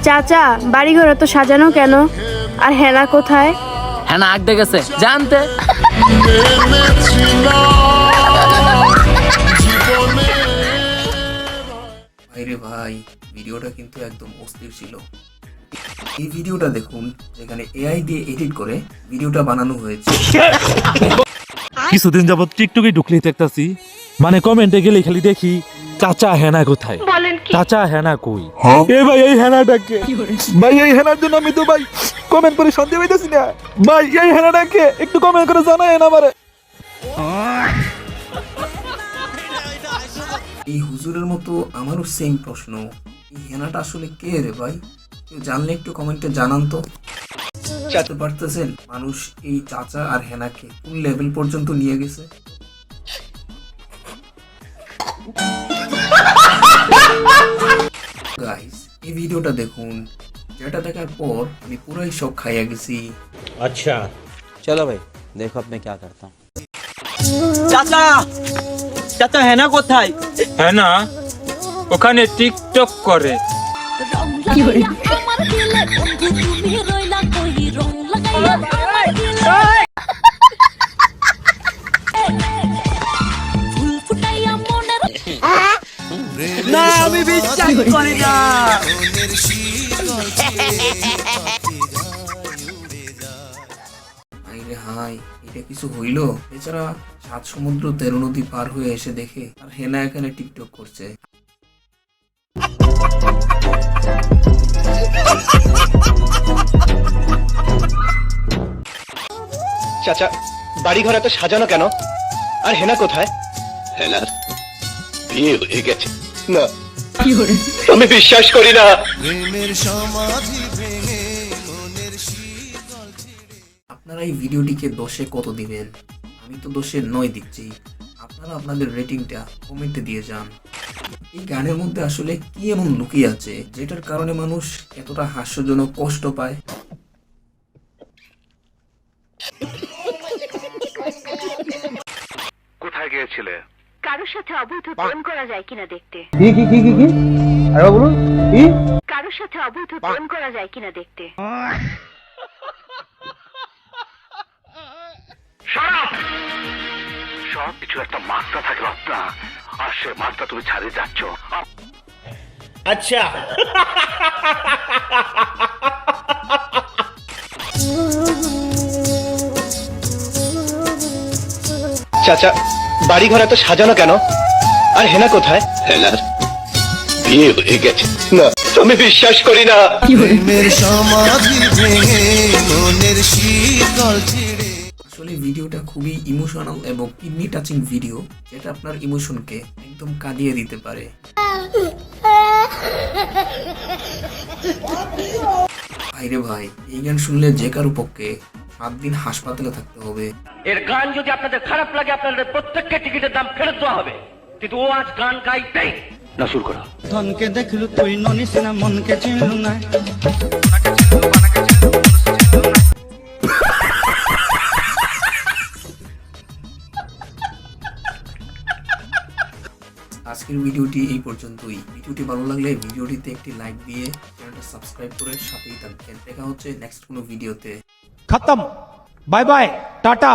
চাচা বাড়িঘর তো সাজানো কেন? আর হেনা কোথায়? হেনা আগ দেখেছে জানতে। ভাইরে ভাই, ভিডিওটা কিন্তু একদম অস্থির ছিল। এই ভিডিওটা দেখুন, যেখানে এআই দিয়ে এডিট করে ভিডিওটা বানানো হয়েছে। কিছুদিন যাবত টিকটকে ঢুকলেই দেখতাছি, মানে কমেন্টে গেলে খালি দেখি চাচা হেনা কোথায়, চাচা হেনা কই। এ ভাই এই হেনাটাকে, ভাই এই হেনার জন্য আমি তো ভাই কমেন্ট করে শান্তি পাইতেছি না। ভাই এই হেনাটাকে একটু কমেন্ট করে জানায়েন আমারে। এই হুজুরের মতো আমারও সেম প্রশ্ন, এই হেনাটা আসলে কে রে ভাই? কেউ জানলে একটু কমেন্টে জানান তো। জানতে পারতেছেন মানুষ এই চাচা আর হেনাকে কোন লেভেল পর্যন্ত নিয়ে গেছে? গাইস, এই ভিডিওটা দেখুন, যেটা দেখার পর আমি পুরাই শক খাইয়া গেছি। अच्छा चलो भाई देखो अब मैं क्या करता हूँ। চাচা চাচা হেনা কোথায়? হ্যাঁ না, ওখানে টিকটক করে। না আমি বিশ্বাস করি না। হাইরে হাই, এটা কিছু হইল? এছাড়া 7 সমুদ্র 13 নদী পার হয়ে এসে দেখে আর হেনা এখানে টিকটক করছে। চাচা বাড়ি ঘর এত সাজানো কেন? আর হেনা কোথায়? হেনার বিয়ে হয়ে গেছে। না আমি বিশ্বাস করি না। আপনারা এই ভিডিওটিকে 10-এ কত দিবেন? আমি তো 10-এ 9 দিচ্ছি। আপনারা আপনাদের রেটিংটা কমেন্টে দিয়ে যান। এই গানের মধ্যে আসলে কি এমন লুকিয়ে আছে যেটার কারণে মানুষ এতটা হাস্যজনক কষ্ট পায়? কোথায় গিয়েছিলে? কারোর সাথে অবৈধ প্রেম করা যায় কিনা দেখতে। কি আরে বলুন কি? কারোর সাথে অবৈধ প্রেম করা যায় কিনা দেখতে। সব কিছু একটা মাত্রা থাকে রত্না, আর সে মাত্রা তুমি ছাড়িয়ে যাচ্ছ। अच्छा চাচা বাড়ি ঘর এত সাজানো কেন? আর হেনা কোথায়? হেনার বিয়ে হয়ে গেছে। না আমি বিশ্বাস করি না। আসলে ভিডিওটা খুবই ইমোশনাল এবং কিডনি টাচিং ভিডিও, যেটা আপনার ইমোশনকে একদম কাঁদিয়ে দিতে পারে। ভাইরে ভাই, এই গান শুনলে যে কারো পক্ষে 7 দিন হাসপাতালে থাকতে হবে। এর গান যদি আপনাদের খারাপ লাগে আপনাদের প্রত্যেককে টিকিটের দাম ফেরত দেওয়া হবে, কিন্তু ও আজ গান গাইতেই না শুরু করো। ধনকে দেখলু তুই ননিস না, মনকে চিনলু না। আজকের ভিডিওটি এই পর্যন্তই। ভিডিওটি ভালো লাগলে ভিডিওটিতে একটি লাইক দিয়ে চ্যানেলটা সাবস্ক্রাইব করে সাথেই থাকবেন। দেখা হচ্ছে নেক্সট কোনো ভিডিওতে। খতম, বাই বাই, টাটা।